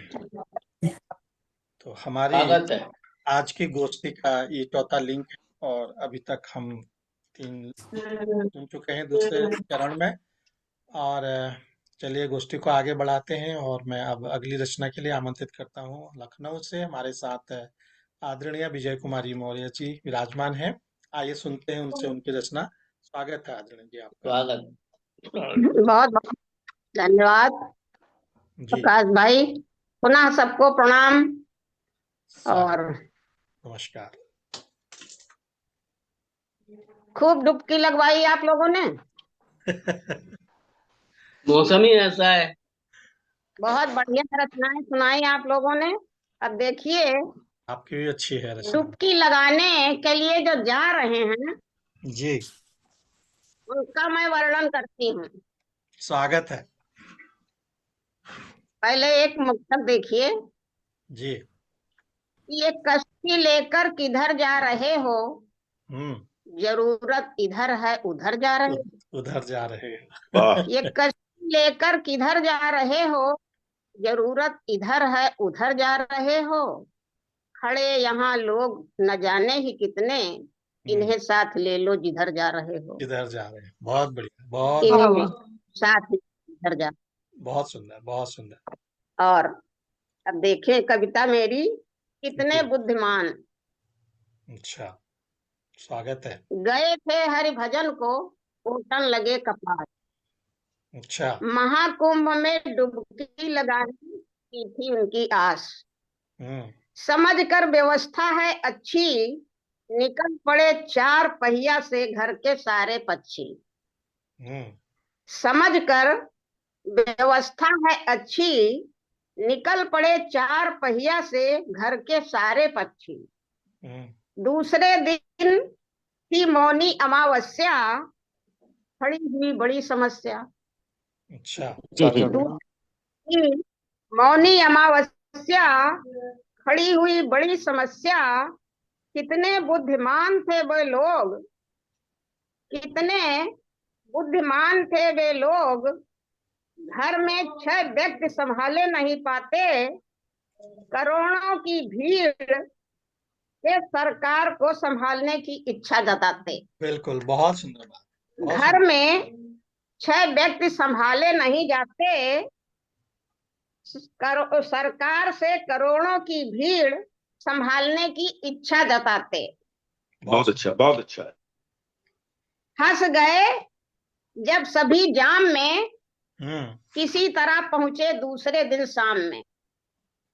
तो हमारी स्वागत है। आज की गोष्ठी का ये चौथा लिंक है और अभी तक हम 3 चुन चुके हैं दूसरे चरण में। और चलिए गोष्ठी को आगे बढ़ाते हैं और मैं अब अगली रचना के लिए आमंत्रित करता हूँ। लखनऊ से हमारे साथ आदरणीय विजय कुमारी मौर्य जी विराजमान हैं। आइए सुनते हैं उनसे उनकी रचना। स्वागत है आदरणीय जी आपका। स्वागत। बहुत बहुत धन्यवाद जी प्रकाश भाई। पुनः सबको प्रणाम। स्वागत। और नमस्कार। खूब डुबकी लगवाई आप लोगों ने। मौसम ही ऐसा है। बहुत बढ़िया रचनाएं सुनाई आप लोगों ने। अब देखिए, आपकी भी अच्छी है रचना। डुबकी लगाने के लिए जो जा रहे हैं जी उनका मैं वर्णन करती हूँ। स्वागत है। पहले एक मुक्तक देखिए जी कि ये कश्ती लेकर किधर जा रहे हो, हम्म जरूरत इधर है उधर जा रहे हो। उधर जा रहे हैं। वाह। ये कश्ती लेकर किधर जा रहे हो, जरूरत इधर है उधर जा रहे हो। खड़े यहाँ लोग न जाने ही कितने, इन्हें साथ ले लो जिधर जा रहे हो। इधर जा रहे हैं। बहुत बढ़िया, बहुत इन्हें बढ़िया। भी साथ इधर जा। बहुत सुंदर, बहुत सुंदर। और अब देखें कविता मेरी, कितने जी बुद्धिमान अच्छा, स्वागत है। गए थे हरि भजन को, ओटन लगे कपाट। अच्छा। महाकुंभ में डुबकी लगाने की थी उनकी आस। हम्म समझ कर व्यवस्था है अच्छी, निकल पड़े चार पहिया से घर के सारे पक्षी। हम्म समझ कर व्यवस्था है अच्छी, निकल पड़े चार पहिया से घर के सारे पक्षी। दूसरे दिन थी मौनी अमावस्या, खड़ी हुई बड़ी समस्या। अच्छा। दूसरी मौनी अमावस्या, खड़ी हुई बड़ी समस्या। कितने बुद्धिमान थे वे लोग, कितने बुद्धिमान थे वे लोग। घर में 6 व्यक्ति संभाले नहीं पाते, करोड़ों की भीड़ से सरकार को संभालने की इच्छा जताते। बिल्कुल, बहुत सुंदर बात। बहुत घर सुंदर। में 6 व्यक्ति संभाले नहीं जाते, सरकार से करोड़ों की भीड़ संभालने की इच्छा जताते। बहुत अच्छा, बहुत अच्छा। हंस गए जब सभी जाम में, हम्म किसी तरह पहुंचे दूसरे दिन शाम में।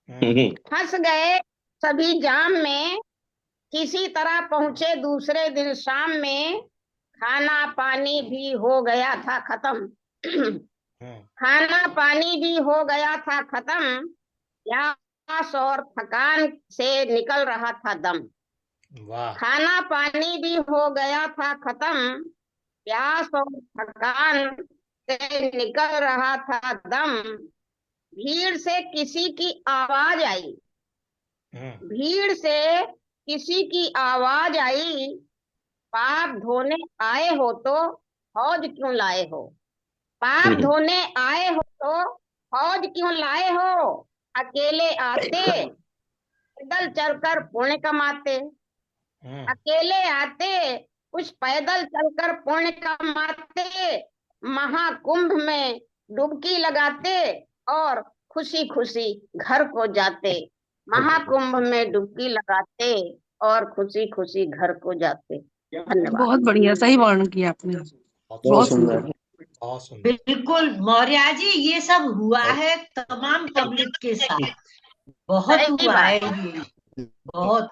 हम्म फंस गए सभी जाम में, किसी तरह पहुंचे दूसरे दिन शाम में। खाना पानी भी हो गया था खत्म। हम्म खाना पानी भी हो गया था खत्म, प्यास और थकान से निकल रहा था दम। वाह। खाना पानी भी हो गया था खत्म, प्यास और थकान से निकल रहा था दम। भीड़ से किसी की आवाज आई, हम्म भीड़ से किसी की आवाज आई। पाप धोने आए हो तो हौज क्यों लाए हो। पाप धोने आए हो तो हौज क्यों लाए हो। अकेले आते पैदल चलकर पुण्य कमाते। हम्म अकेले आते कुछ पैदल चलकर पुण्य कमाते। महाकुंभ में डुबकी लगाते और खुशी खुशी घर को जाते। महाकुंभ में डुबकी लगाते और खुशी खुशी घर को जाते। धन्यवाद। बहुत बढ़िया, सही वर्णन किया आपने। बहुत बहुत सुंदर, सुंदर। बहुत सुंदर। बिल्कुल मौर्य जी, ये सब हुआ है तमाम पब्लिक के साथ। बहुत सही हुआ है बात। ये, बहुत।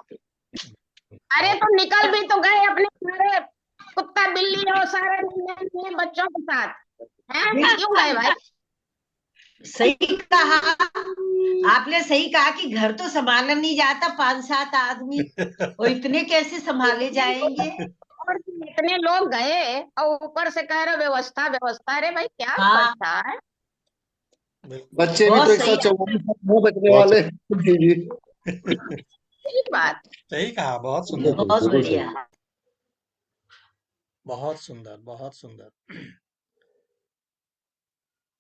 अरे तो निकल भी तो गए अपने सारे कुत्ता बिल्ली और सारे नन्हे बच्चों के साथ, हैं? क्यों गए भाई? सही कहा आपने, सही कहा कि घर तो संभाला नहीं जाता 5-7 आदमी, और इतने कैसे संभाले जाएंगे। और इतने लोग गए और ऊपर से कह रहे व्यवस्था व्यवस्था। अरे भाई क्या हाँ, व्यवस्था है? बिल्कुल। बच्चे भी बहुत तो एक सही। साथ 44 बचने बहुत वाले। जी जी। सही बात। सही कहा, बहुत सुंदर, बहुत बिल्कुल सही। बढ़िया। बहुत सुंदर, बहुत सुंदर।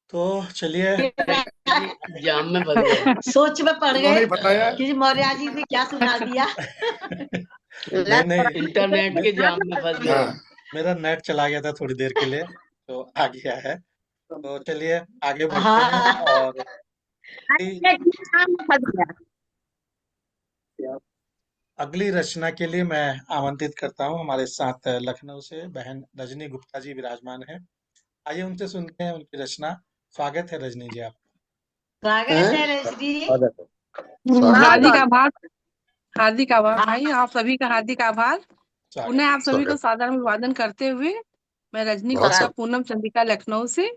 तो चलिए जाम में फंस गए। सोच में पड़ उन्होंने गए ही बताया कि मौर्य जी ने क्या सुना दिया। नहीं नहीं, इंटरनेट के जाम में फंस गए। हाँ मेरा नेट चला गया था थोड़ी देर के लिए, तो आ गया है। तो चलिए आगे बढ़ते हैं हाँ और फंस गया। अगली रचना के लिए मैं आमंत्रित करता हूँ। हमारे साथ लखनऊ से बहन रजनी गुप्ता जी विराजमान है। आइए उनसे सुनते हैं उनकी रचना। स्वागत है रजनी जी आपका। स्वागत है रजनी जी। स्वागत है। हार्दिक आभार, हार्दिक आभार भाई, आप सभी का हार्दिक आभार। स्वागत पुनः आप सभी को स्वागत। सादर अभिवादन करते हुए मैं रजनी बहुत गुप्ता सब पूनम चंद्रिका लखनऊ से,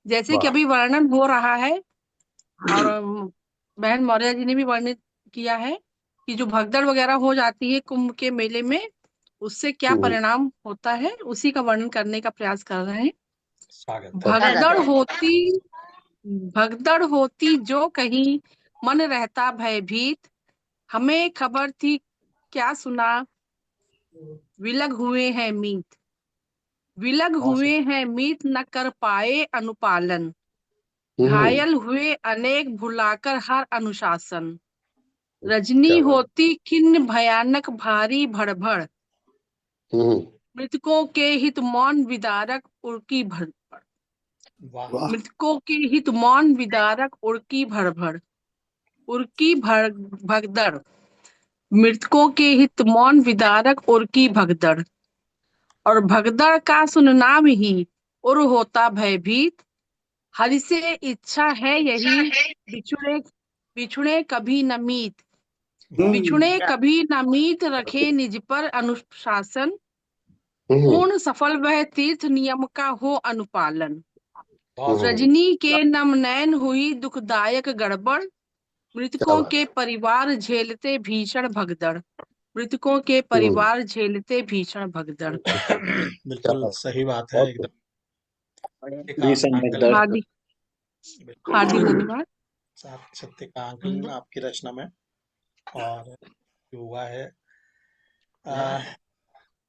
जैसे कि वाह अभी वर्णन हो रहा है और बहन मौर्य जी ने भी वर्णित किया है कि जो भगदड़ वगैरह हो जाती है कुंभ के मेले में, उससे क्या परिणाम होता है, उसी का वर्णन करने का प्रयास कर रहे हैं। स्वागत है। भगदड़ होती जो कहीं, मन रहता भयभीत, हमें खबर थी क्या सुना, विलग हुए हैं मीत, विलग बहुत हुए सुंदर। हैं मीत, न कर पाए अनुपालन, घायल हुए अनेक भुलाकर हर अनुशासन, रजनी क्या बात। होती खिन्न भयानक भारी भड़भड़, मृतकों के हित मौन विदारक उड़की भड़भड़, वाह वाह मृतकों के हित मौन विदारक उड़की भड़भड़, उड़की भगदड़, मृतकों के हित मौन विदारक उड़की भगदड़, और भगदड़ का सुननाम ही उर होता भयभीत, हरि से इच्छा है यही, बिछुड़े बिछुड़े कभी न मीत, बिछुड़े कभी न मीत, रखे निज पर अनुशासन, पूर्ण सफल वह तीर्थ नियम का हो अनुपालन, बहुत सुंदर। रजनी के नम नयन हुई दुखदायक गड़बड़, मृतकों के परिवार झेलते भीषण भगदड़, मृतकों के परिवार झेलते भीषण भगदड़। बिल्कुल सही बात है, बहुत एकदम सत्य का भीषण आकलन। हार्दिक हार्दिक बिल्कुल धन्यवाद। सत्य का आकलन आपकी रचना में और जो हुआ है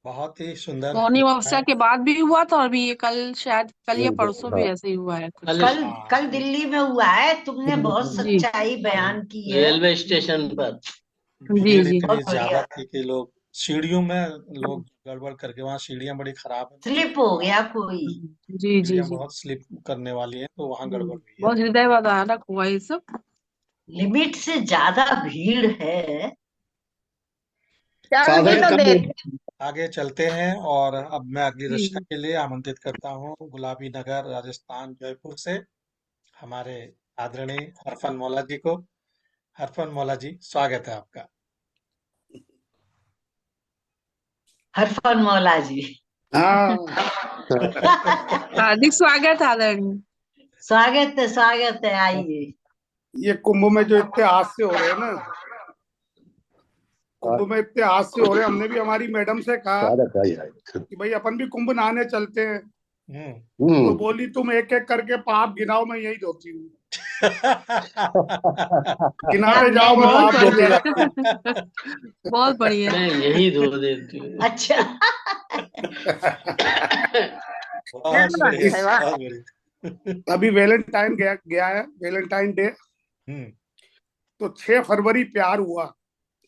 बहुत ही सुंदर मौनी लिखा अमावस्या है। के बाद भी हुआ था और अभी ये कल, शायद कल या परसों भी हाँ ऐसे ही हुआ है कुछ। कल कल दिल्ली में हुआ है, तुमने बहुत जी सच्चाई बयान की है। रेलवे स्टेशन पर। जी भीड़ जी इतनी बहुत ज्यादा बढ़िया। थी कि लोग सीढ़ियों में, लोग गड़बड़ करके, वहाँ सीढ़ियाँ बड़ी खराब है, स्लिप हो गया कोई। जी जी सीढ़ियाँ जी बहुत स्लिप करने वाली हैं, तो वहाँ गड़बड़ हुई है। बहुत हृदयवादारक हुआ ये सब। लिमिट से ज्यादा भीड़ है। चल भी साधन तो कम देख। आगे चलते हैं और अब मैं अगली जी रचना के लिए आमंत्रित करता हूँ गुलाबी नगर राजस्थान जयपुर से हमारे आदरणीय हरफन मौला जी को। हरफन मौला जी, स्वागत है आपका। हरफन मौला जी। हाँ हार्दिक स्वागत आदरणीय। स्वागत है, आइए। ये कुंभ में जो इतने हादसे हो रहे हैं ना, कुंभ में इतने हादसे हो रहे हैं, हमने भी हमारी मैडम से कहा स्वागत है। कि भाई अपन भी कुंभ नहाने चलते हैं, हम्म। तो बोली तुम एक एक करके पाप गिनाओ, मैं यही धोती हूँ। किनारे जाओ, मैं बहुत पाप धोती बढ़िया जाती हूँ। बहुत बढ़िया। मैं यही धो देती हूँ। अच्छा। बहुत बढ़िया, इस बहुत बढ़िया। अभी वैलेंटाइन गया है, वैलेंटाइन डे। हम्म। तो 6 फरवरी प्यार हुआ,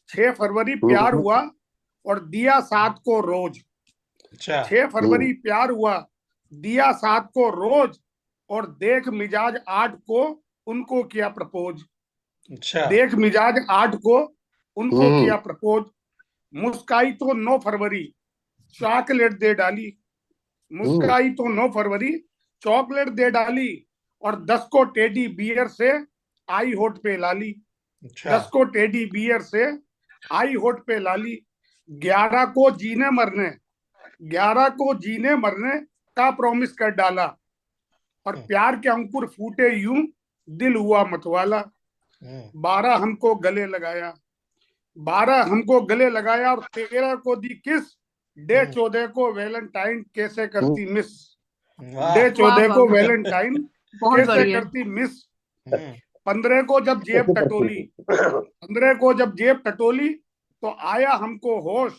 6 फरवरी प्यार हुआ और दिया 7 को रोज। अच्छा 6 फरवरी प्यार हुआ, दिया 7 को रोज, और देख मिजाज 8 को उनको किया प्रपोज। अच्छा। देख मिजाज 8 को उनको किया प्रपोज। मुस्काई तो 9 फरवरी चॉकलेट दे डाली, मुस्काई तो 9 फरवरी चॉकलेट दे डाली, और 10 को टेडी बियर से आई होठ पे लाली। अच्छा 10 को टेडी बियर से आई होठ पे लाली। 11 को जीने मरने, 11 को जीने मरने का प्रॉमिस कर डाला, और प्यार के अंकुर फूटे यूं दिल हुआ मतवाला। 12 हमको गले लगाया, 12 हमको गले लगाया, और 13 को दी किस, डे 14 को वैलेंटाइन कैसे करती मिस। वाह। डे 14 वाह, को वाह। वैलेंटाइन बहुत कैसे बढ़िया। करती मिस। हम्म। 15 को जब जेब टटोली, 15 को जब जेब टटोली, तो आया हमको होश,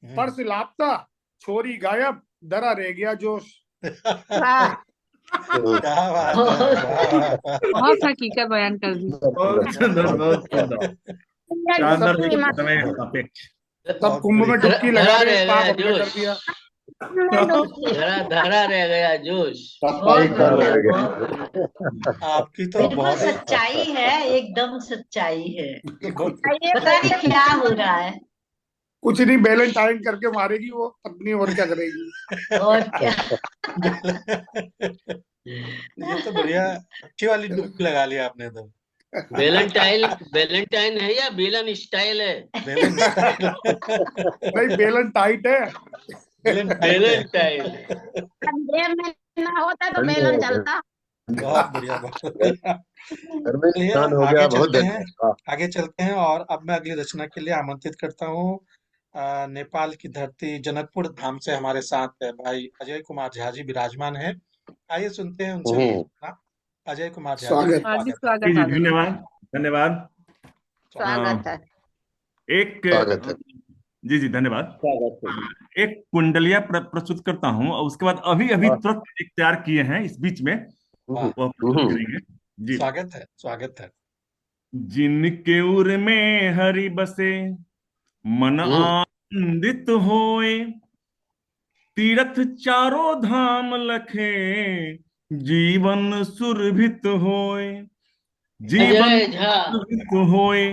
पर्स लापता छोरी गायब, डरा रह गया जोश। वाह क्या बात है, वाह, वाह, वाह। बहुत हकीकत बयान कर दी। बहुत सुंदर, बहुत सुंदर, शानदार डुबकी लेकिन मार समय सापेक्ष। सब बहुत कुंभ में बढ़िया। डुबकी लगा धरा रहे, रह पाप गया हमने कर जोश, दिया। में डुबकी। धरा धरा रह गया जोश। सफाई बहुत कर बढ़िया, रह गए। बहुत बढ़िया। आपकी तो बिल्कुल बहुत ही सच्चाई है, एकदम सच्चाई है। बिल्कुल आइए पता नहीं क्या हो रहा है। कुछ नहीं, बैलेंटाइन करके मारेगी वो पत्नी, और क्या करेगी। और क्या। ये तो बढ़िया, अच्छी वाली डुबकी लगा लिया आपने तो। वेलेंटाइन है या बेलन स्टाइल है? बेलन स्टाइल। नहीं, बेलन टाइट है। बेलन टाइट है। वेलेंटाइन। जेब में ना होता तो बेलन चलता। बहुत बढ़िया, बहुत बढ़िया। घर में चलिए नुकसान हो आगे गया, बहुत चलते हैं, धन्यवाद। आगे चलते हैं। और अब मैं अगली रचना के लिए आमंत्रित करता हूँ नेपाल की धरती जनकपुर धाम से हमारे साथ भाई अजय कुमार झा जी विराजमान हैं। आइए सुनते हैं उनसे ये रचना। अजय कुमार झा जी, स्वागत। हार्दिक स्वागत है। जी स्वागत जी, आदरणीय। धन्यवाद धन्यवाद। स्वागत है। एक स्वागत है। जी जी, धन्यवाद। स्वागत है। एक कुंडलिया प्रस्तुत करता हूँ, और उसके बाद अभी अभी तुरंत एक तैयार किए हैं इस बीच में, वाह, वो प्रस्तुत करेंगे जी। स्वागत है, स्वागत है। जिनके उर में हरि बसे, मन आनंदित होए, तीर्थ चारों धाम लखे, जीवन सुरभित होए, जीवन अजय झा। सुरभित होए,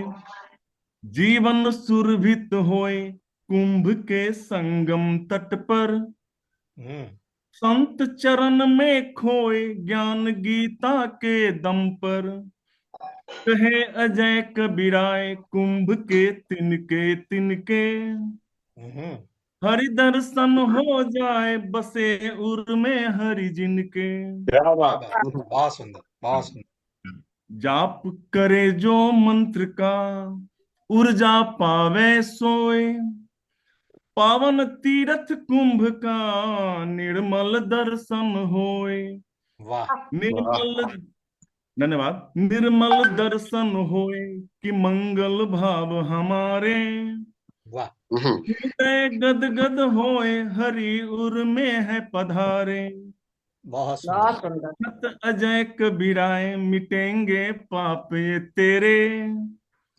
जीवन सुरभित होए, कुंभ के संगम तट पर, हम्म, संत चरण में खोए, ज्ञान गीता के दम पर, कहे अजय कबीराय, कुंभ के तिनके तिनके, हम्म, हरि दर्शन हो जाए, बसे उर में हरि जिनके। क्या क्या बात। बात है, बहुत सुंदर, बहुत सुंदर। जाप करे जो मंत्र का, ऊर्जा पावे सोए, पावन तीर्थ कुंभ का, निर्मल दर्शन होए, वाह, निर्मल, धन्यवाद, निर्मल दर्शन होए, कि मंगल भाव हमारे, वाह, हृदय गद गद होए, हरि उर में है पधारे, बहुत सुंदर। बहुत सुंदर। सत अजय कबीराए, मिटेंगे पाप ये तेरे,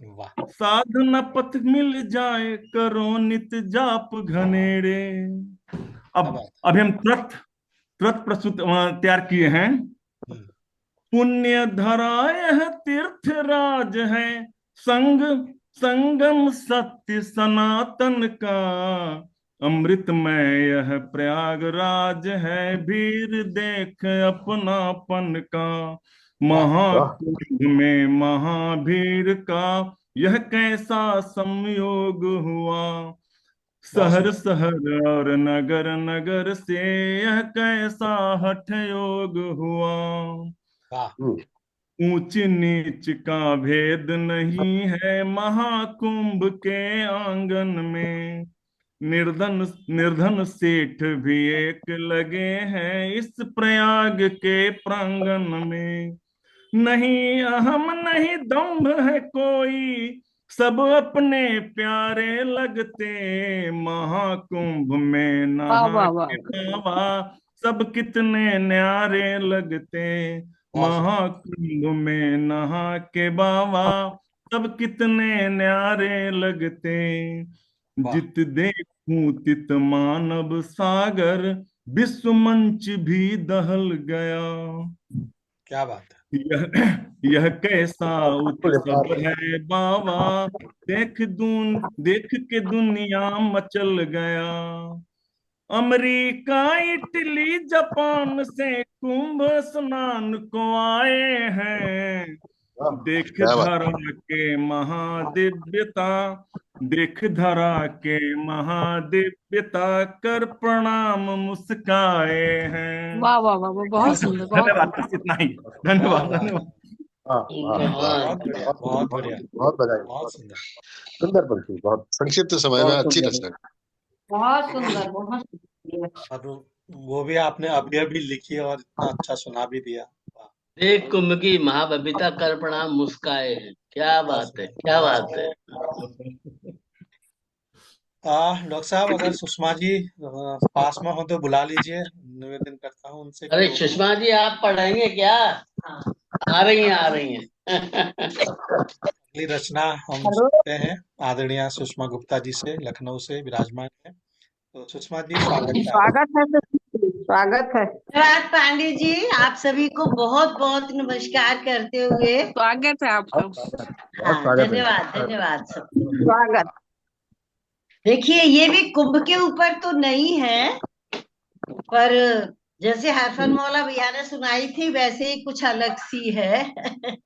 वाह, साधना पथ मिल जाए, करो नित जाप घनेरे। क्या अब बात अभी हम तुरंत तुरंत प्रस्तुत तैयार किए हैं। है। पुण्य धरा यह तीर्थ राज है, संग संगम सत्य सनातन का, अमृतमय यह प्रयागराज है, भीड़ देख अपनापन का, वाह, महाकुंभ में महाभीड़ का, यह कैसा संयोग हुआ, बहुत शहर सुंदर। शहर और नगर नगर से, यह कैसा हठ योग हुआ, वाह, ऊंच नीच का भेद नहीं है, महाकुंभ के आंगन में, निर्धन निर्धन सेठ भी एक लगे हैं, इस प्रयाग के प्रांगण में, नहीं अहम नहीं दंभ है कोई, सब अपने प्यारे लगते, महाकुंभ में वाह नहा वाह के वाह। बाबा, सब कितने न्यारे लगते, बहुत सुंदर। महाकुंभ में नहा के बाबा, सब कितने न्यारे लगते, वाह, जित देखूं तित मानव सागर, विश्व मंच भी दहल गया, क्या बात है। यह कैसा उत्सव है बाबा, देख के दुनिया मचल गया, अमेरिका इटली जापान से कुंभ स्नान को आए हैं, देख क्या बात। धरा के महादिव्यता, देख धरा के महादिव्यता, कर प्रणाम मुस्काए हैं। वाह वाह वाह वाह, बहुत सुंदर, बहुत धन्यवाद, सुंदर। बस इतना ही। वाह, धन्यवाद वाह, धन्यवाद। बहुत बढ़िया, बहुत बढ़िया, बहुत बधाई। बहुत सुंदर। सुंदर पंक्ति, बहुत संक्षिप्त समय में अच्छी रचना। बहुत सुंदर, बहुत सुंदर। और वो भी आपने अभी अभी लिखी और इतना अच्छा सुना भी दिया। वाह, देख कुंभ की महाबबिता, कर प्रणाम मुस्काए हैं। क्या बात है, क्या बात है। डॉक्टर साहब, अगर सुषमा जी पास में हो तो बुला लीजिए। निवेदन करता हूँ उनसे कि अरे वो सुषमा जी, आप पढ़ेंगे क्या? आ रही हैं, आ रही हैं। अगली रचना हम हेलो। सुनते हैं आदरणीय सुषमा गुप्ता जी से, लखनऊ से विराजमान है। तो सुषमा जी, स्वागत है आपका। स्वागत है स्वागत है। धन्यवाद पांडे जी, आप सभी को बहुत बहुत नमस्कार करते हुए। स्वागत है आपका। हाँ, स्वागत है। धन्यवाद धन्यवाद सबको। स्वागत। देखिए, ये भी कुंभ के ऊपर तो नहीं है, पर जैसे हरफन मौला भैया ने सुनाई थी वैसे ही कुछ अलग सी है।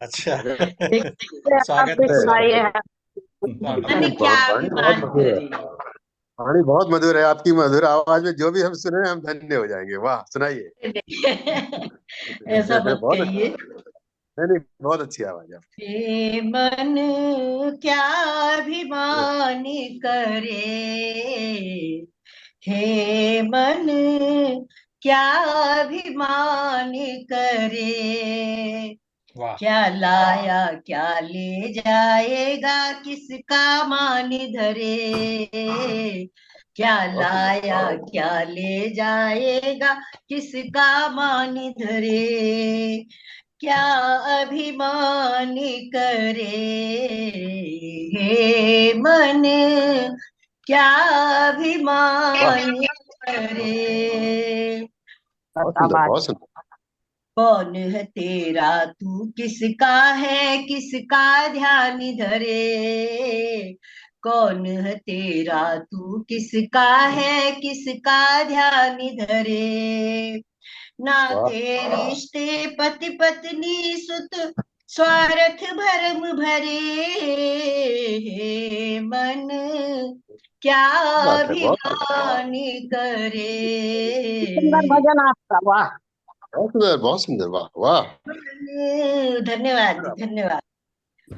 अच्छा। आप स्वागत भी है, सुनाइए। स्वागत मैंने है। क्या वाणी बहुत अभिमान मधुर है। करे। वाणी बहुत मधुर है, आपकी मधुर आवाज में जो भी हम सुने हम धन्य हो जाएंगे। वाह, सुनाइए। ऐसा मत बहुत अच्छा। कहिए। नहीं नहीं, बहुत अच्छी आवाज है आपकी। हे मन क्या अभिमान करे, हे मन क्या अभिमान करे, वाह। क्या लाया क्या ले जाएगा किसका मान धरे, क्या बहुत सुंदर। लाया क्या ले जाएगा किसका मान धरे, क्या अभिमान करे, हे मन क्या वाह, अभिमान करे। बहुत सुंदर, आवाज बहुत सुंदर। कौन है तेरा तू किसका है किसका ध्यान धरे, कौन है तेरा तू किसका है किसका ध्यान धरे, वाह, नाते रिश्ते पति पत्नी सुत स्वार्थ भरम भरे, हे मन क्या बात है, बहुत अभिमान करे। सुंदर भजन आपका। वाह। बहुत सुंदर, बहुत सुंदर। वाह वाह। धन्यवाद जी, धन्यवाद।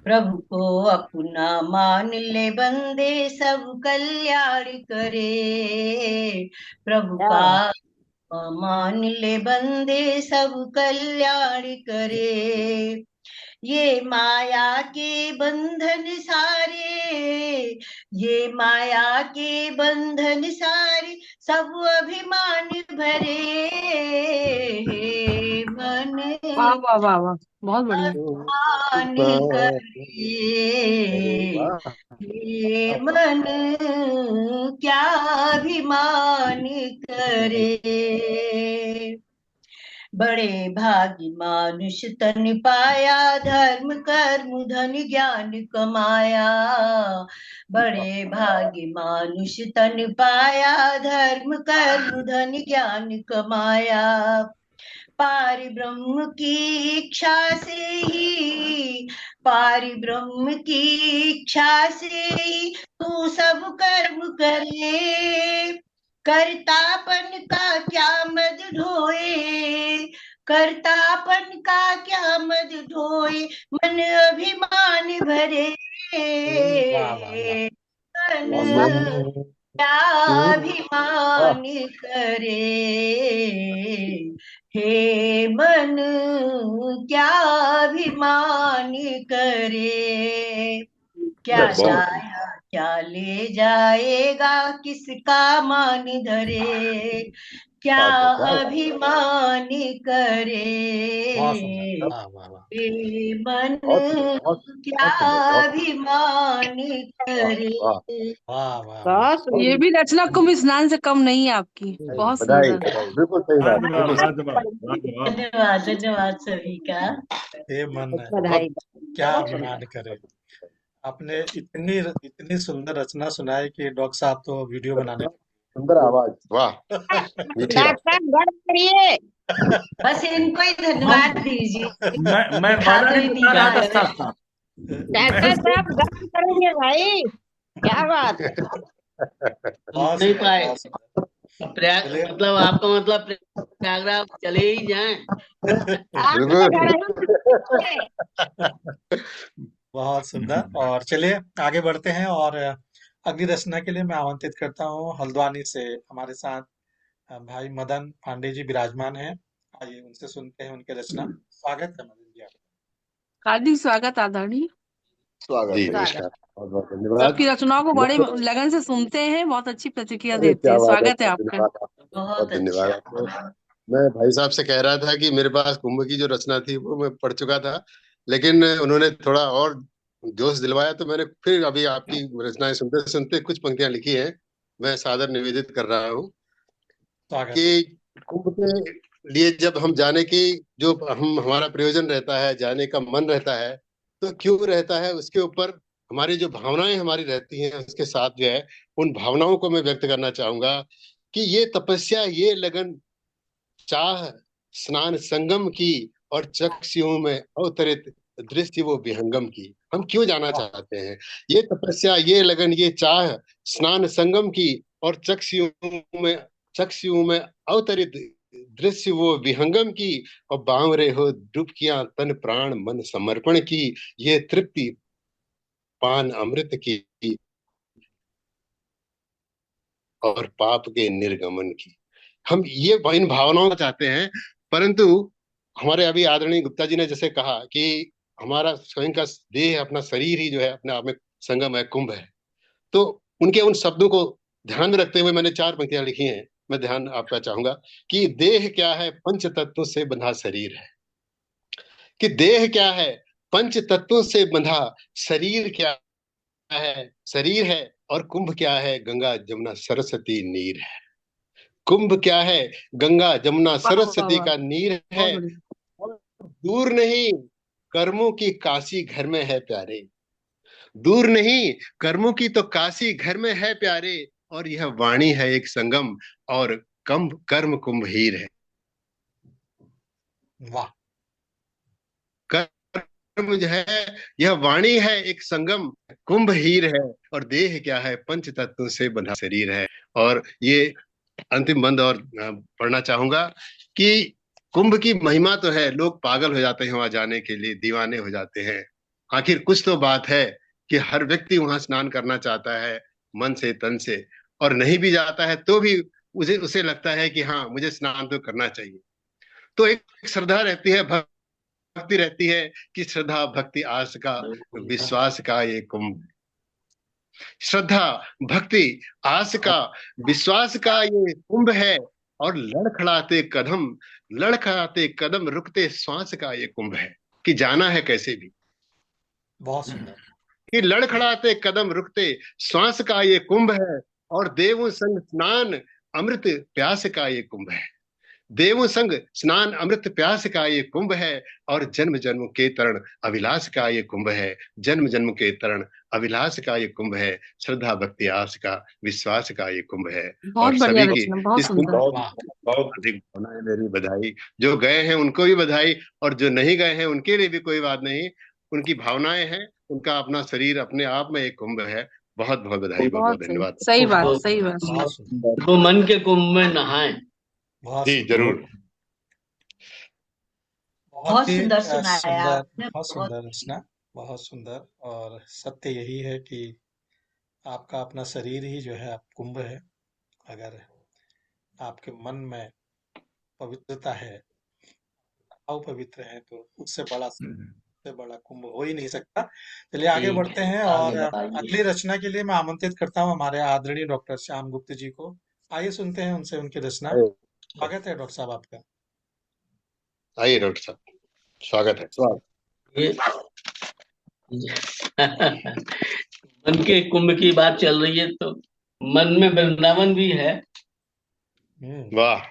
प्रभु को अपना मान ले बंदे सब कल्याण करे, प्रभु क्या का मान ले बंदे सब कल्याण करे, ये माया के बंधन सारे, ये माया के बंधन सारे सब अभिमान भरे, हे मन वाह वाह वाह वाह, बहुत बढ़िया। अभिमान करे, वाह, हे मन क्या अभिमान करे, बड़े भाग्य मानुष तन पाया धर्म कर्म धन ज्ञान कमाया, बड़े भाग्य मानुष तन पाया धर्म कर्म धन ज्ञान कमाया, पार ब्रह्म की इच्छा से ही, पार ब्रह्म की इच्छा से ही तू सब कर्म करे, कर्तापन का क्या मद ढोए, कर्तापन का क्या मद ढोए, मन अभिमान भरे, वाह वाह वाह। बहुत मन सुंदर। क्या वाह, अभिमान करे, हे मन क्या अभिमान करे, क्या बहुत सुंदर। लाया क्या ले जाएगा किसका मान धरे, क्या बात है, क्या अभिमान करे, बहुत सुंदर। वाह वाह वाह। हे मन बहुत सुंदर, बहुत क्या बहुत सुंदर, बहुत अभिमान वाह करे। वाह। वाह वाह वाह। बहुत ये सुंदर। भी रचना कुंभ स्नान से कम नहीं है आपकी, बहुत बधाई सुंदर। बधाई, बिल्कुल सही बात, लाजवाब बिल्कुल सही। लाजवाब लाजवाब। धन्यवाद धन्यवाद सभी का। हे मन बधाई। क्या अभिमान करे। आपने इतनी इतनी सुंदर रचना सुनाई कि डॉक्टर साहब तो वीडियो बनाने सुंदर आवाज, वाह, मीठी आवाज। डॉक्टर गढ़ करिए। बस इनको ही धन्यवाद दीजिए, मैं दिखा वादा तो नहीं इन्हीं बता का रहा था है। साहब साहब। डॉक्टर साहब गढ़ करेंगे भाई। क्या बात है। बहुत नहीं सुंदर, पाए। बहुत सुंदर। प्रयाग चलिए। मतलब आपका मतलब प्रयागराज चले ही जाएं। आपके घर बिल्कुल। ही बहुत सुंदर। और चलिए आगे बढ़ते हैं, और अगली रचना के लिए मैं आमंत्रित करता हूँ हल्द्वानी से हमारे साथ भाई मदन पांडे जी विराजमान हैं। आइए उनसे सुनते हैं उनकी रचना। स्वागत है मदन जी आपका। हार्दिक स्वागत आदरणीय। स्वागत स्वागत। नमस्कार, बहुत बहुत धन्यवाद। सबकी रचनाओं को बड़े मैं लगन से सुनते हैं, बहुत अच्छी प्रतिक्रिया अरे देते क्या हैं। बात है, स्वागत है बहुत आपका। धन्यवाद आपको, बहुत बहुत धन्यवाद अच्छा। आपको। मैं भाई साहब से कह रहा था कि मेरे पास कुंभ की जो रचना थी वो मैं पढ़ चुका था, लेकिन उन्होंने थोड़ा और जोश दिलवाया, तो मैंने फिर अभी आपकी रचनाएं सुनते सुनते कुछ पंक्तियां लिखी हैं, मैं सादर निवेदित कर रहा हूँ स्वागत। कि कुंभ के लिए जब हम जाने की जो हम हमारा प्रयोजन रहता है, जाने का मन रहता है, तो क्यों रहता है उसके ऊपर हमारी जो भावनाएं हमारी रहती हैं उसके साथ जो है उन भावनाओं को मैं व्यक्त करना चाहूंगा कि ये तपस्या, ये लगन, चाह स्नान संगम की और चक्षुओं में अवतरित दृश्य वो विहंगम की। हम क्यों जाना चाहते हैं? ये तपस्या, ये लगन, ये चाह स्नान संगम की और चक्षुओं में अवतरित दृश्य वो विहंगम की, और बावरे हो डुबकियां तन प्राण मन समर्पण की, ये तृप्ति पान अमृत की और पाप के निर्गमन की। हम ये इन भावनाओं को चाहते हैं, परंतु हमारे अभी आदरणीय गुप्ता जी ने जैसे कहा कि हमारा स्वयं का देह, अपना शरीर ही जो है अपने आप में संगम है, कुंभ है। तो उनके उन शब्दों को ध्यान में रखते हुए मैंने 4 पंक्तियां लिखी हैं, मैं ध्यान आपका चाहूंगा कि देह क्या है, पंच तत्वों से बंधा शरीर है। कि देह क्या है, पंच तत्वों से बंधा शरीर क्या है, शरीर है। और कुंभ क्या है, गंगा जमुना सरस्वती नीर है। कुंभ क्या है, गंगा जमुना वाह वाह सरस्वती वाह, का नीर है। बहुत बढ़िया। और दूर नहीं, कर्मों की काशी घर में है प्यारे। दूर नहीं, कर्मों की तो काशी घर में है प्यारे। और यह वाणी है एक संगम, और कर्म कुंभ हीर है। वाह। कर्म जो है, यह वाणी है एक संगम, कुंभ हीर है। और देह क्या है, पंच तत्वों से बंधा शरीर है। और ये अंतिम बंद और पढ़ना चाहूंगा कि कुंभ की महिमा तो है, लोग पागल हो जाते हैं वहां जाने के लिए, दीवाने हो जाते हैं। आखिर कुछ तो बात है कि हर व्यक्ति वहां स्नान करना चाहता है मन से तन से, और नहीं भी जाता है तो भी उसे उसे लगता है कि हाँ मुझे स्नान तो करना चाहिए। तो एक श्रद्धा रहती है, भक्ति रहती है कि श्रद्धा भक्ति आस का विश्वास का ये कुंभ। श्रद्धा भक्ति आस का विश्वास का ये कुंभ है। और लड़खड़ाते कदम रुकते श्वास का ये कुंभ है। कि जाना है कैसे भी, बहुत सुंदर। कि लड़खड़ाते कदम रुकते श्वास का ये कुंभ है। और देवों संग स्नान अमृत प्यास का ये कुंभ है। देवों संग स्नान अमृत प्यास का ये कुंभ है। और जन्म जन्म के तरण अभिलाष का ये कुंभ है। जन्म जन्म के तरण अभिलाष का ये कुंभ है। श्रद्धा भक्ति आस का विश्वास का ये कुंभ है। बहुत और बढ़िया सभी की रचना, बहुत इस कुंभ सुंदर। वाह। बहुत अधिक भावनाएं, मेरी बधाई। जो गए हैं उनको भी बधाई, और जो नहीं गए हैं उनके लिए भी कोई बात नहीं। उनकी भावनाएं हैं, उनका अपना शरीर अपने आप में एक कुंभ है। बहुत बहुत बधाई, बहुत बहुत बहुत सही, धन्यवाद। सही बात, तो सही बात। बहुत सुंदर। तो मन के कुंभ में नहाएं। बहुत जी सुंदर। जरूर। बहुत बहुत ही सुंदर सुनाया सुंदर, आपने, बहुत बहुत सुंदर रचना, बहुत सुंदर। और सत्य यही है कि आपका अपना शरीर ही जो है आप कुंभ है। अगर आपके मन में पवित्रता है, भाव पवित्र है, तो उससे बड़ा कुंभ हो ही नहीं सकता। चलिए आगे ठीक बढ़ते है, हैं आगे और बताइए। अगली रचना के लिए मैं आमंत्रित करता हूँ हमारे आदरणीय डॉक्टर श्याम गुप्त जी को। आइए सुनते हैं उनसे उनकी रचना। स्वागत है डॉक्टर साहब आपका। आइए डॉक्टर साहब, स्वागत है। स्वागत। ये मन के कुंभ की बात चल रही है, तो मन में वृंदावन भी है। वाह,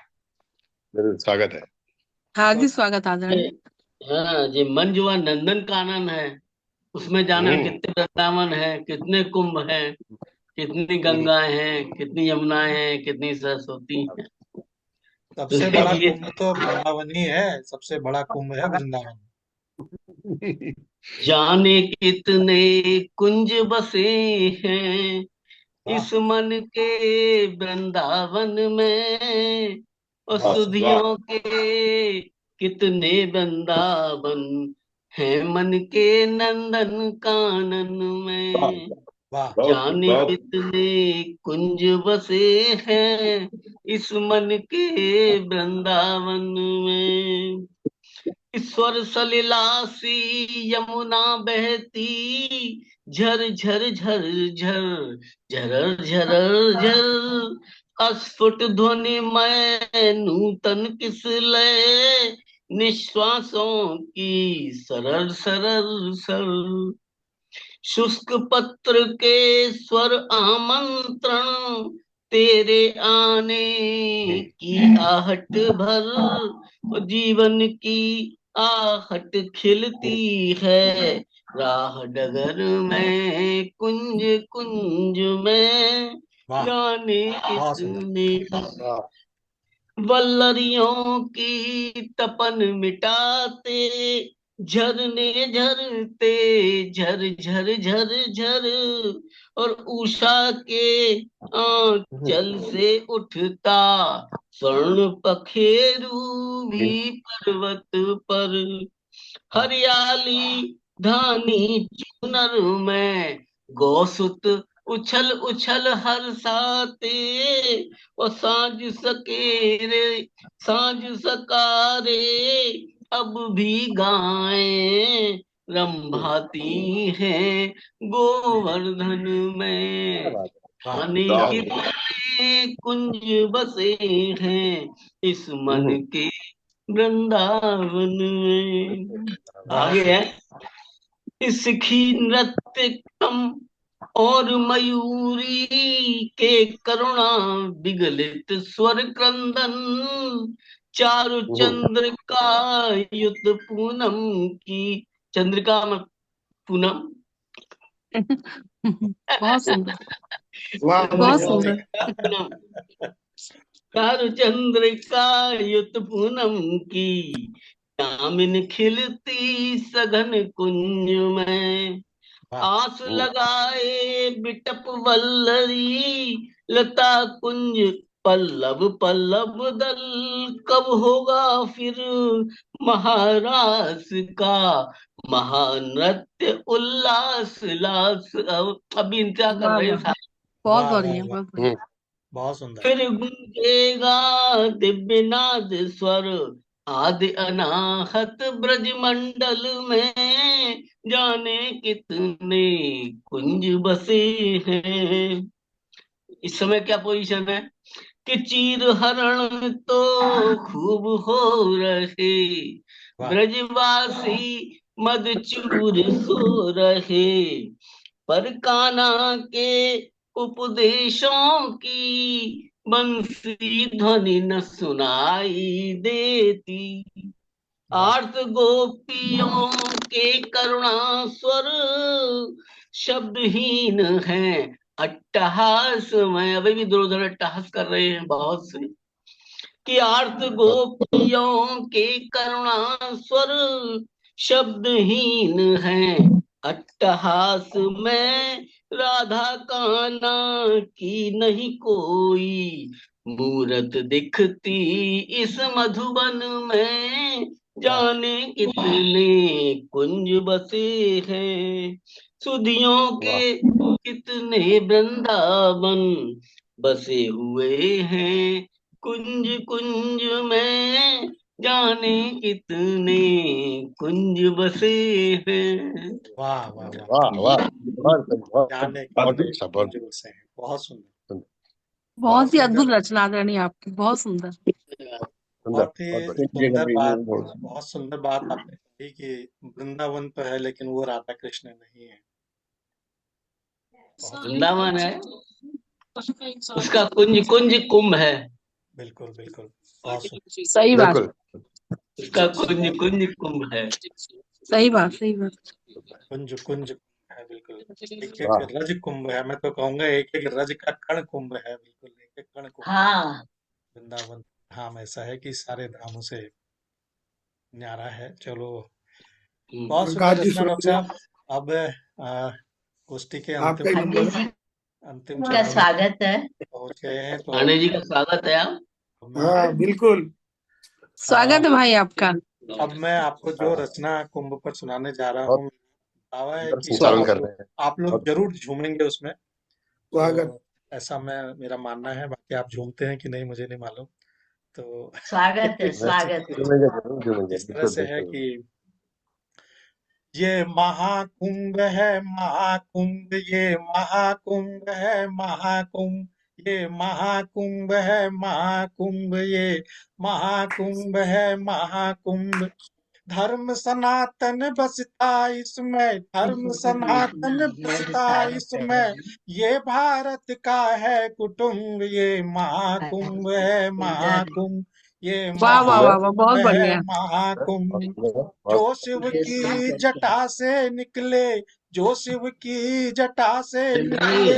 जरूर स्वागत है। हार्दिक स्वागत आदरणीय। हाँ, ये मन जो है नंदन कानन है, उसमें जाना कितने वृंदावन है, कितने कुंभ है, कितनी गंगाएं हैं, कितनी यमुनाएं हैं, कितनी सरस्वती हैं। सबसे बड़ा ये कुंभ तो वृंदावन ही है, सबसे बड़ा कुंभ है वृंदावन। जाने कितने कुंज बसे हैं इस मन के वृंदावन में, और वाह। सुधियों के कितने वृंदावन हैं मन के नंदन कानन में। वाह। जाने कितने कुंज बसे हैं इस मन के वृंदावन में, ईश्वर सलिलासी यमुना बहती, झर झर झर झर झरर झरर झर। अस्फुट ध्वनि में नूतन किस लय, निश्वासों की सरर सरर सर। शुष्क पत्र के स्वर आमंत्रण, तेरे आने की आहट भर। जीवन की आहट खिलती है, राह डगर में कुंज कुंज में, वाह, जाने बहुत सुंदर। कितने वल्लरियों की तपन मिटाते, झरने झरते झर झर झर झर। और उषा के आंचल से उठता स्वर्ण पखेरु भी पर्वत पर। हरियाली धानी चुनर में गौसुत उछल उछल हर्षाते। और सांझ सकारे अब भी गाएं रंभाती हैं गोवर्धन में। खाने कितने कुंज बसे हैं इस मन के वृंदावन में। आगे है, इसकी नृत्य कम और मयूरी के करुणा विगलित स्वर क्रंदन। चारु चंद्रिका युत पूनम की, चंद्रिका में पूनम। बहुत सुंदर, वाह बहुत वाह सुंदर। पूनम, चारु चंद्रिका युत पूनम की, यामिन खिलती सघन कुंज में। वाह, आस लगाए बिटप वल्लरी, लता कुंज पल्लव पल्लव दल। कब होगा फिर महारास का महानृत्य उल्लास लास। अभी इंतजार कर वाह रहे हैं वाह, सारे। बहुत वाह, वाह, बढ़िया, वाह, बहुत बढ़िया। बहुत सुंदर। फिर गूंजेगा दिव्यनाद स्वर, आदि अनाहत ब्रज मंडल में, जाने कितने कुंज बसे हैं। इस समय क्या पोजीशन है कि चीर हरण तो खूब हो रहे, वाह, ब्रजवासी मदचूर सो रहे। पर कान्हा के उपदेशों की बंसी ध्वनि न सुनाई देती। वाह, आर्त गोपियों के करुणा स्वर शब्दहीन है अट्टहास में। अभी भी इधर उधर अट्टहास कर रहे हैं बहुत से, कि आर्त गोपियों के करुणा स्वर शब्दहीन है अट्टहास में। राधा कान्हा की नहीं कोई मूरत दिखती इस मधुबन में, वाह, जाने कितने कुंज बसे हैं। सुधियों के कितने वृंदावन बसे हुए हैं कुंज कुंज में, जाने कितने कुंज बसे हैं। वाह, वाह, वाह, वाह वाह, बहुत जाने बहुत कितने अच्छा, बहुत कुंज से हैं। बहुत सुंदर, बहुत बहुत ही अद्भुत सुंदर, रचना रानी आपकी, बहुत सुंदर। सुंदर, बहुत ही बहुत बढ़िया। सुंदर बात। बहुत सुंदर बात आपने कही कि वृंदावन तो है लेकिन वो राधा कृष्ण नहीं है। बहुत वृंदावन है, उसका कुंज कुंज कुंभ है। बिल्कुल, बिल्कुल, बहुत सुंदर। सही बात, बिल्कुल उसका कुंज कुंज कुंभ है। सही बात, सही बात। कुंज कुंज है, बिल्कुल। एक एक वाह, रज कुंभ है, मैं तो कहूंगा एक एक रज का कण कुंभ है, बिल्कुल एक एक कण कुंभ। हाँ वृंदावन धाम ऐसा है कि सारे धामों से न्यारा है। चलो, बहुत सुंदर प्रकाश जी रचना डॉक्टर सुनिए, साहब। अब गोष्ठी के आपका ही अंतिम पांडे नंबर है। जी अंतिम का चरणों में स्वागत है। पहुंच गए हैं, तो पांडे जी का स्वागत है आप। मैं हाँ बिल्कुल। स्वागत है भाई आपका। अब मैं आपको जो रचना कुंभ पर सुनाने जा रहा बहुत हूँ, दावा है सुंदर कि संचालन कर रहे हैं। आप लोग बहुत जरूर झूमेंगे उसमें। स्वागत। तो ऐसा मेरा मानना है, बाकी आप झूमते हैं कि नहीं मुझे नहीं मालूम। तो स्वागत है, इस स्वागत है। जुड़ेंगे जरूर, जुड़ेंगे तरह बिल्कुल से है बिल्कुल। कि ये महाकुंभ है महाकुंभ, ये महाकुंभ है महाकुंभ, ये महाकुंभ है महाकुंभ, ये महाकुंभ है महाकुंभ। धर्म सनातन बसता इसमें, धर्म सनातन बसता इसमें, ये भारत का है कुटुंब, ये महाकुंभ है महाकुंभ, ये वाह वाह वाह वाह, महाकुंभ बहुत है बढ़िया। महाकुंभ। बहुत जो शिव की जटा से निकले, जो शिव की जटा से निकले,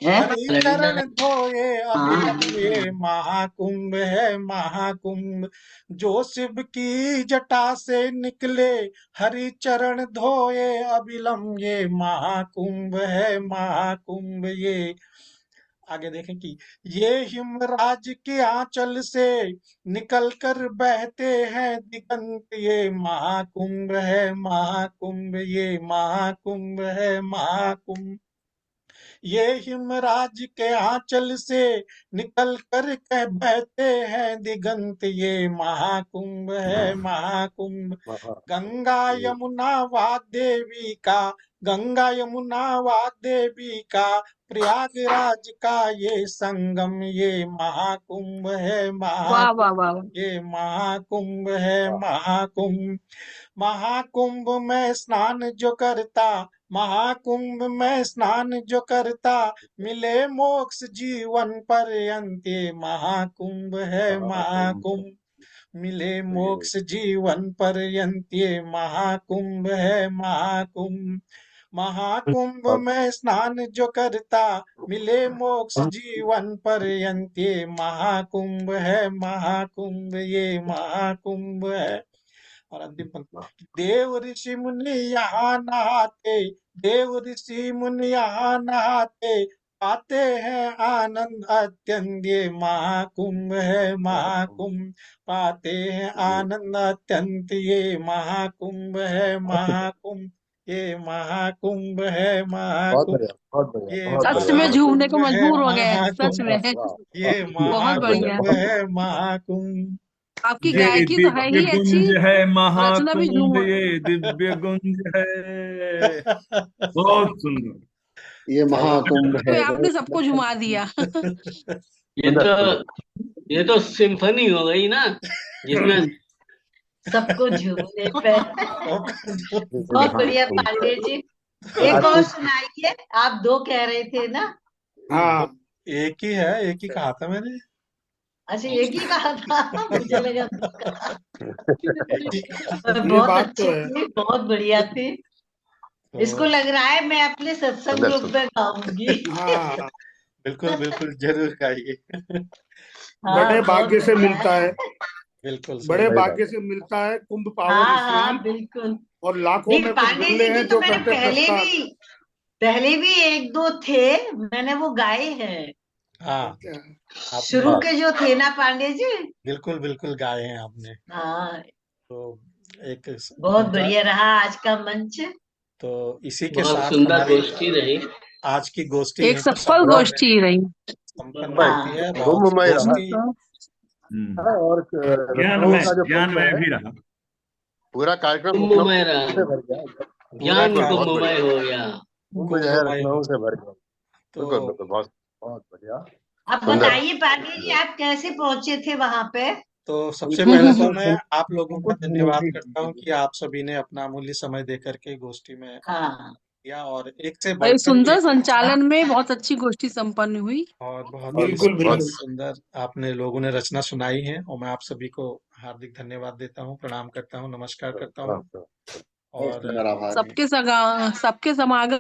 हरि चरण धोए अविलंब, ये महाकुंभ है महाकुंभ। जो शिव की जटा से निकले, हरि चरण धोए अविलंब, ये महाकुंभ है महाकुंभ। ये आगे देखें कि ये हिमराज के आंचल से निकल कर बहते हैं दिगंत, ये महाकुंभ है महाकुंभ, ये महाकुंभ है महाकुंभ। ये हिमराज के आंचल से निकल कर कह बहते हैं दिगंत, ये महाकुंभ है महाकुंभ। गंगा यमुना वाग्देवी का, गंगा यमुना वाग्देवी का, प्रयागराज का ये संगम, ये महाकुंभ है वाह वाह वाह वाह। ये महाकुंभ है महाकुंभ। महाकुंभ में स्नान जो करता, महाकुंभ में स्नान जो करता, मिले मोक्ष जीवन पर्यंत, ये महाकुंभ है महाकुंभ, मिले मोक्ष जीवन पर्यंत, ये महाकुंभ है महाकुंभ। महाकुंभ में स्नान जो करता, मिले मोक्ष जीवन पर्यंत, ये महाकुंभ है महाकुंभ, ये महाकुंभ है। और अंतिम पंक्ति, देव ऋषि मुनि यहाँ नहाते, देव ऋषि मुनि यहाँ नहाते, पाते हैं आनंद अत्यंत, ये महाकुंभ है महाकुंभ, पाते हैं आनंद अत्यंत, ये महाकुंभ है महाकुंभ, ये महाकुंभ है बहुत महाकुंभ, बढ़िया, बहुत बढ़िया, ये बहुत सच बढ़िया। में झूमने को महाकुंभ है मजबूर हो गए, सच महाकुंभ, में ये बहुत बढ़िया। महाकुंभ है महाकुंभ। आपकी ये गायकी तो है दिव्य ही अच्छी, गुंज है रचना भी महाकुंभ, झूम। ये दिव्य गुंज है, बहुत सुंदर। ये महाकुंभ तो है। आपने सबको झुमा दिया। ये तो सिम्फनी हो गई ना, जिसमें सबको झूमने पे। बहुत बढ़िया पांडे जी, एक और सुनाइए। आप दो कह रहे थे ना? हाँ, एक ही है, एक ही कहा था मैंने। अच्छा, एक ही कहा था, मुझे लगा दो कहा। ये बहुत बात अच्छी तो है। थी, बहुत बढ़िया थी। इसको लग रहा है मैं अपने सत्संग ग्रुप में गाऊंगी। हाँ, बिल्कुल बिल्कुल जरूर गाइए। हाँ, बड़े बहुत भाग्य से बढ़िया मिलता है, बिल्कुल सही बड़े बात। भाग्य से मिलता है कुंभ पावन हाँ हाँ स्नान, बिल्कुल। और लाखों नहीं, में कुछ पांडे बिरले जी की हैं तो जो मैंने करते प्रस्ताव। पहले भी एक दो थे, मैंने वो गाए हैं। हाँ, आपने शुरू के जो थे ना पांडे जी। बिल्कुल बिल्कुल गाए हैं आपने। हाँ, तो एक बहुत पंचायत, बढ़िया रहा आज का मंच। तो इसी के बहुत साथ सुंदर हमारी गोष्ठी रही। आज की गोष्ठी एक यहीं पर सफल गोष्ठी रही। संपन्न होती है। बहुत कुंभमय रहा। गोष्ठी और ज्ञान रत्नों में का जो ज्ञान कुंभ में है, भी रहा। पूरा कार्यक्रम कुंभमय रहा, से भर गया। ज्ञान पूरा बहुत कुंभमय हो गया। कुंभ जो है कुंभमय रत्नों से भर गया। तो बिल्कुल बिल्कुल, बहुत बहुत बढ़िया। अब सुंदर। बताइए पांडे जी, आप कैसे पहुंचे थे वहां पे? तो सबसे पहले तो मैं आप लोगों का धन्यवाद करता हूं कि आप सभी ने अपना अमूल्य समय दे करके गोष्ठी में हाँ, किया, और एक से और बढ़कर सुंदर एक, संचालन में बहुत अच्छी गोष्ठी संपन्न हुई। और बहुत ही बिल्कुल बिल्कुल। सुंदर आपने लोगों ने रचना सुनाई है, और मैं आप सभी को हार्दिक धन्यवाद देता हूँ, प्रणाम करता हूँ, नमस्कार करता हूँ। और सबके समागम